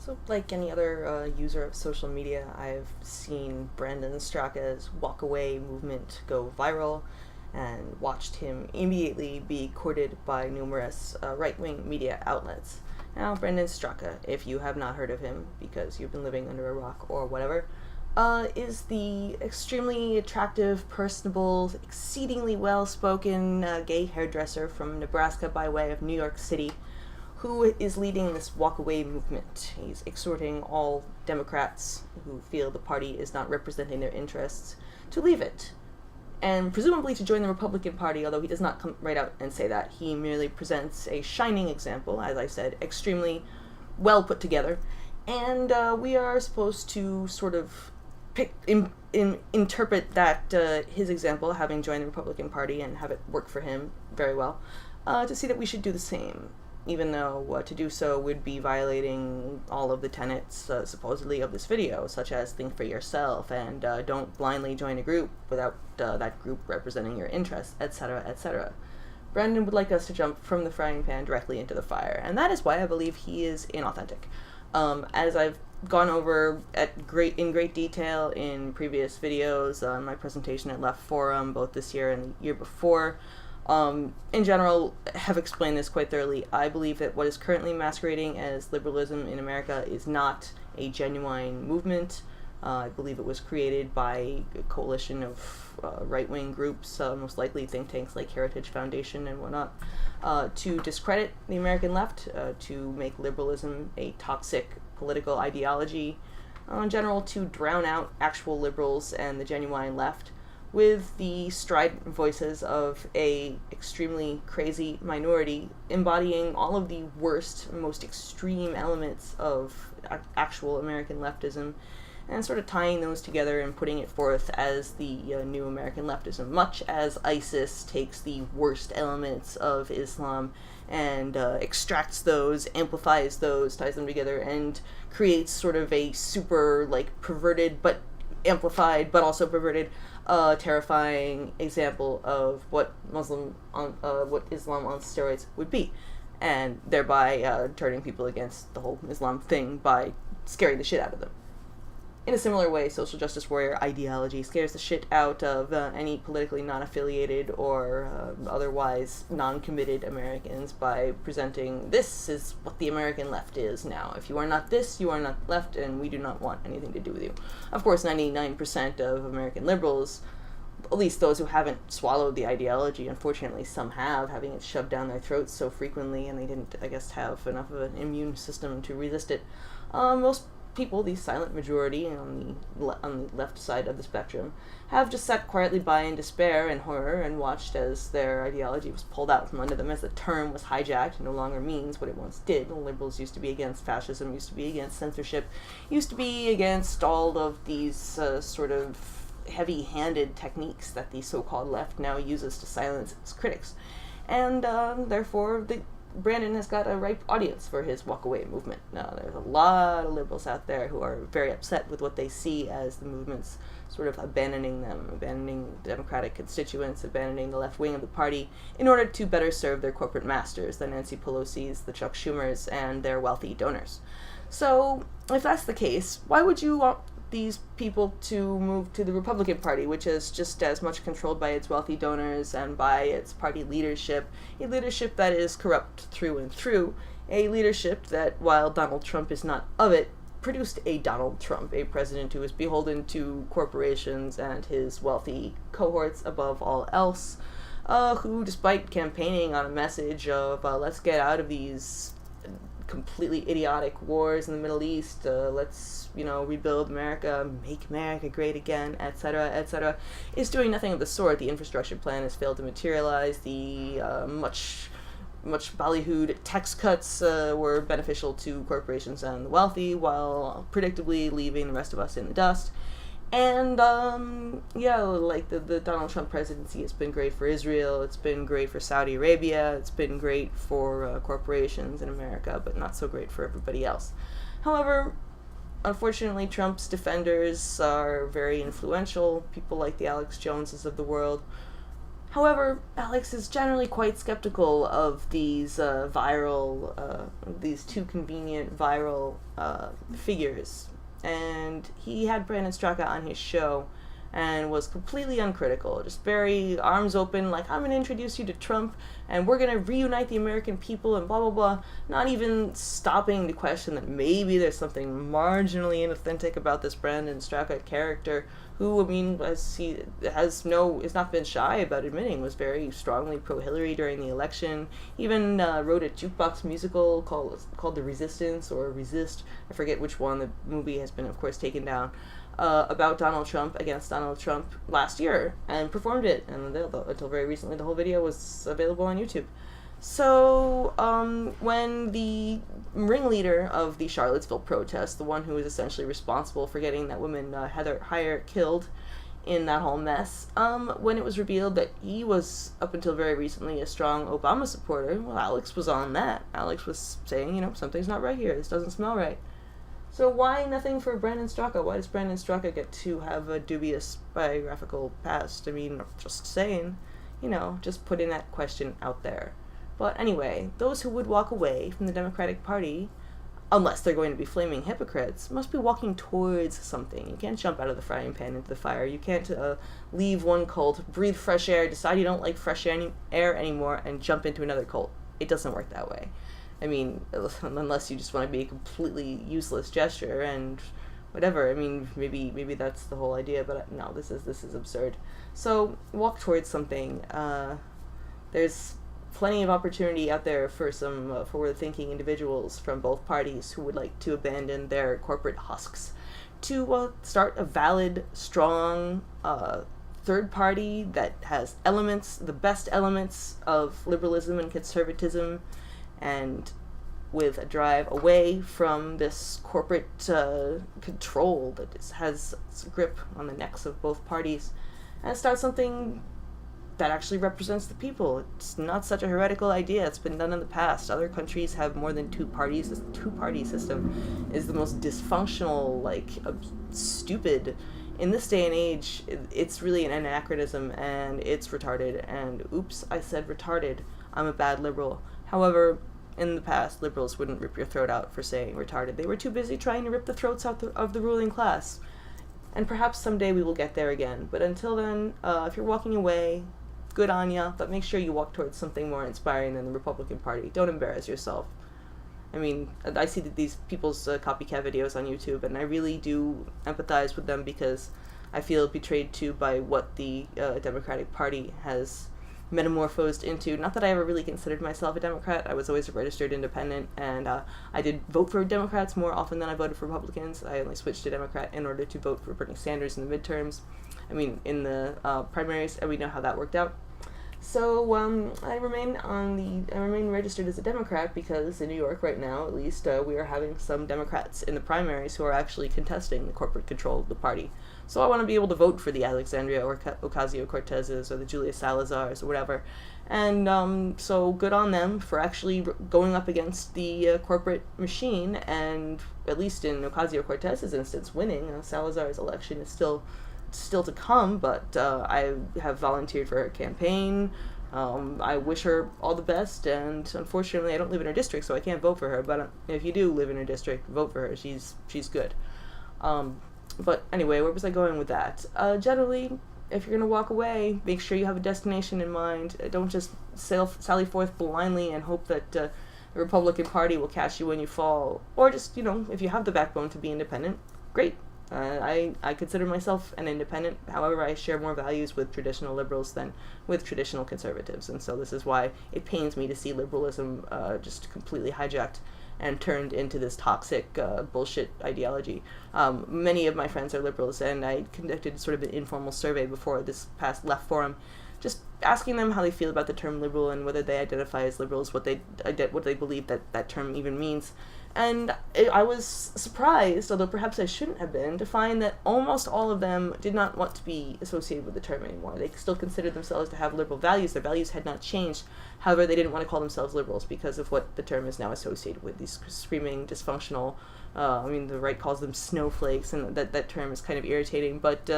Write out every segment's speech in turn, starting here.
So, like any other user of social media, I've seen Brandon Straka's walkaway movement go viral and watched him immediately be courted by numerous right-wing media outlets. Now, Brandon Straka, if you have not heard of him because you've been living under a rock or whatever, is the extremely attractive, personable, exceedingly well-spoken gay hairdresser from Nebraska by way of New York City, who is leading this walkaway movement. He's exhorting all Democrats who feel the party is not representing their interests to leave it, and presumably to join the Republican Party, although he does not come right out and say that. He merely presents a shining example, as I said, extremely well put together, and we are supposed to sort of interpret that his example, having joined the Republican Party and have it work for him very well, to see that we should do the same, even though to do so would be violating all of the tenets, supposedly, of this video, such as think for yourself and don't blindly join a group without that group representing your interests, etc., etc. Brandon would like us to jump from the frying pan directly into the fire, and that is why I believe he is inauthentic. As I've gone over in great detail in previous videos on my presentation at Left Forum, both this year and the year before, in general, have explained this quite thoroughly. I believe that what is currently masquerading as liberalism in America is not a genuine movement. I believe it was created by a coalition of right-wing groups, most likely think tanks like Heritage Foundation and whatnot, to discredit the American left, to make liberalism a toxic political ideology, in general to drown out actual liberals and the genuine left, with the strident voices of a extremely crazy minority embodying all of the worst, most extreme elements of actual American leftism, and sort of tying those together and putting it forth as the new American leftism, much as ISIS takes the worst elements of Islam and extracts those, amplifies those, ties them together, and creates sort of a super, perverted but amplified but also perverted, terrifying example of what Islam on steroids would be, and thereby turning people against the whole Islam thing by scaring the shit out of them. In a similar way, social justice warrior ideology scares the shit out of any politically non-affiliated or otherwise non-committed Americans by presenting, this is what the American left is now. If you are not this, you are not left, and we do not want anything to do with you. Of course, 99% of American liberals, at least those who haven't swallowed the ideology, unfortunately some have, having it shoved down their throats so frequently, and they didn't, I guess, have enough of an immune system to resist it. Most people, the silent majority on the left side of the spectrum, have just sat quietly by in despair and horror and watched as their ideology was pulled out from under them, as the term was hijacked and no longer means what it once did. The liberals used to be against fascism, used to be against censorship, used to be against all of these sort of heavy-handed techniques that the so-called left now uses to silence its critics. And therefore, Brandon has got a ripe audience for his walkaway movement. Now, there's a lot of liberals out there who are very upset with what they see as the movement's sort of abandoning them, abandoning Democratic constituents, abandoning the left wing of the party in order to better serve their corporate masters, the Nancy Pelosi's, the Chuck Schumers, and their wealthy donors. So, if that's the case, why would you want these people to move to the Republican Party, which is just as much controlled by its wealthy donors and by its party leadership, a leadership that is corrupt through and through, a leadership that, while Donald Trump is not of it, produced a Donald Trump, a president who is beholden to corporations and his wealthy cohorts above all else, who, despite campaigning on a message of let's get out of these completely idiotic wars in the Middle East, let's, rebuild America, make America great again, etc., etc., is doing nothing of the sort. The infrastructure plan has failed to materialize. The much ballyhooed tax cuts were beneficial to corporations and the wealthy, while predictably leaving the rest of us in the dust. And, the Donald Trump presidency has been great for Israel, it's been great for Saudi Arabia, it's been great for corporations in America, but not so great for everybody else. However, unfortunately, Trump's defenders are very influential, people like the Alex Joneses of the world, However, Alex is generally quite skeptical of these these too convenient viral figures. And he had Brandon Straka on his show and was completely uncritical, just very arms open, like, I'm going to introduce you to Trump, and we're going to reunite the American people, and blah, blah, blah, not even stopping to question that maybe there's something marginally inauthentic about this Brandon Straka character, who, I mean, has not been shy about admitting, was very strongly pro-Hillary during the election, even wrote a jukebox musical called The Resistance, or Resist, I forget which one, the movie has been, of course, taken down, about Donald Trump, against Donald Trump, last year, and performed it, and until very recently the whole video was available on YouTube. So, when the ringleader of the Charlottesville protest, the one who was essentially responsible for getting that woman, Heather Heyer, killed in that whole mess, when it was revealed that he was, up until very recently, a strong Obama supporter, well, Alex was on that. Alex was saying, something's not right here, this doesn't smell right. So why nothing for Brandon Straka? Why does Brandon Straka get to have a dubious biographical past? I mean, just saying, just putting that question out there. But anyway, those who would walk away from the Democratic Party, unless they're going to be flaming hypocrites, must be walking towards something. You can't jump out of the frying pan into the fire. You can't leave one cult, breathe fresh air, decide you don't like fresh air anymore, and jump into another cult. It doesn't work that way. I mean, unless you just want to be a completely useless gesture and whatever. I mean, maybe that's the whole idea, but no, this is absurd. So walk towards something. There's plenty of opportunity out there for some forward-thinking individuals from both parties who would like to abandon their corporate husks to start a valid, strong third party that has the best elements of liberalism and conservatism, and with a drive away from this corporate control that has its grip on the necks of both parties, and start something that actually represents the people. It's not such a heretical idea. It's been done in the past. Other countries have more than two parties. This two-party system is the most dysfunctional, stupid. In this day and age, it's really an anachronism, and it's retarded, and oops, I said retarded. I'm a bad liberal. However, in the past, liberals wouldn't rip your throat out for saying retarded. They were too busy trying to rip the throats out of the ruling class. And perhaps someday we will get there again. But until then, if you're walking away, good on ya, but make sure you walk towards something more inspiring than the Republican Party. Don't embarrass yourself. I mean, I see these people's copycat videos on YouTube, and I really do empathize with them because I feel betrayed too by what the Democratic Party has metamorphosed into. Not that I ever really considered myself a Democrat. I was always a registered independent, and I did vote for Democrats more often than I voted for Republicans. I only switched to Democrat in order to vote for Bernie Sanders in the midterms. I mean, in the primaries, and we know how that worked out. So I remain registered as a Democrat because in New York right now, at least, we are having some Democrats in the primaries who are actually contesting the corporate control of the party. So I want to be able to vote for the Alexandria Ocasio-Cortezes or the Julia Salazars or whatever. And so good on them for actually going up against the corporate machine, and at least in Ocasio-Cortez's instance, winning. Salazar's election is still to come, but I have volunteered for her campaign. I wish her all the best, and unfortunately I don't live in her district, so I can't vote for her, but if you do live in her district, vote for her. She's good. But anyway, where was I going with that? Generally, if you're going to walk away, make sure you have a destination in mind. Don't just sally forth blindly and hope that the Republican Party will catch you when you fall. Or just, if you have the backbone to be independent, great. I consider myself an independent. However, I share more values with traditional liberals than with traditional conservatives. And so this is why it pains me to see liberalism just completely hijacked and turned into this toxic bullshit ideology. Many of my friends are liberals, and I conducted sort of an informal survey before this past left forum, just asking them how they feel about the term liberal and whether they identify as liberals, what they believe that term even means. And I was surprised, although perhaps I shouldn't have been, to find that almost all of them did not want to be associated with the term anymore. They still considered themselves to have liberal values. Their values had not changed. However, they didn't want to call themselves liberals because of what the term is now associated with, these screaming, dysfunctional, the right calls them snowflakes, and that term is kind of irritating, but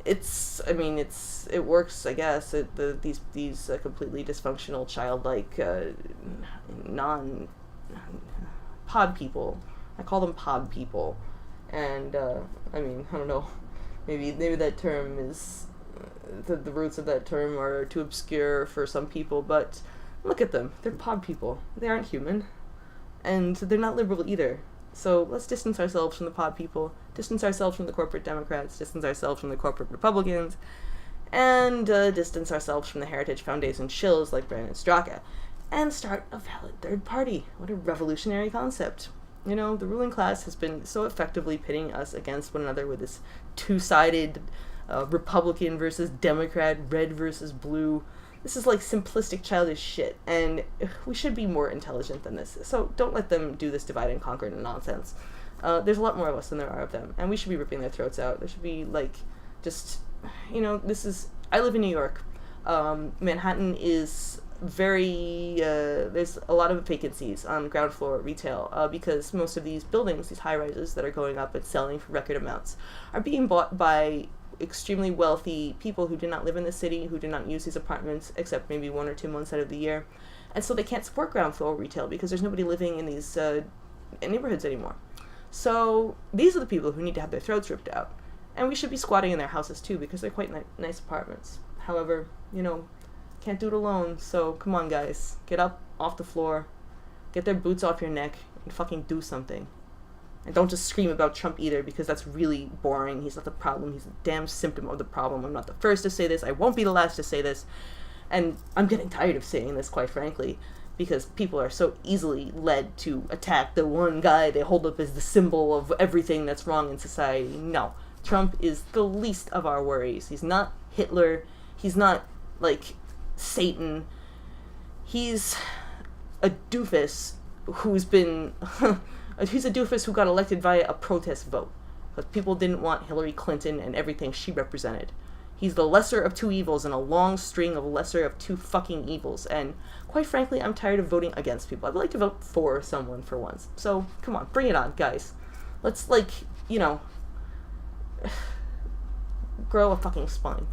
it works, I guess. These completely dysfunctional, childlike, non pod people. I call them pod people, and I don't know. Maybe that term is the roots of that term are too obscure for some people, but look at them. They're pod people. They aren't human, and they're not liberal either. So let's distance ourselves from the pod people, distance ourselves from the corporate Democrats, distance ourselves from the corporate Republicans, and distance ourselves from the Heritage Foundation shills like Brandon Straka, and start a valid third party. What a revolutionary concept. The ruling class has been so effectively pitting us against one another with this two-sided Republican versus Democrat, red versus blue. This is like simplistic, childish shit, and we should be more intelligent than this. So don't let them do this divide and conquer nonsense. There's a lot more of us than there are of them, and we should be ripping their throats out. There should be, I live in New York. Manhattan is very, there's a lot of vacancies on ground floor retail, because most of these buildings, these high-rises that are going up and selling for record amounts, are being bought by extremely wealthy people who do not live in the city, who do not use these apartments except maybe 1 or 2 months out of the year, and so they can't support ground floor retail because there's nobody living in these neighborhoods anymore. So these are the people who need to have their throats ripped out, and we should be squatting in their houses too because they're quite nice apartments. However, can't do it alone, so come on guys, get up off the floor, get their boots off your neck, and fucking do something. And don't just scream about Trump either, because that's really boring. He's not the problem. He's a damn symptom of the problem. I'm not the first to say this. I won't be the last to say this. And I'm getting tired of saying this, quite frankly, because people are so easily led to attack the one guy they hold up as the symbol of everything that's wrong in society. No. Trump is the least of our worries. He's not Hitler. He's not, Satan. He's a doofus who's been... He's a doofus who got elected via a protest vote, because people didn't want Hillary Clinton and everything she represented. He's the lesser of two evils in a long string of lesser of two fucking evils, and quite frankly, I'm tired of voting against people. I'd like to vote for someone for once. So, come on, bring it on, guys. Let's, grow a fucking spine.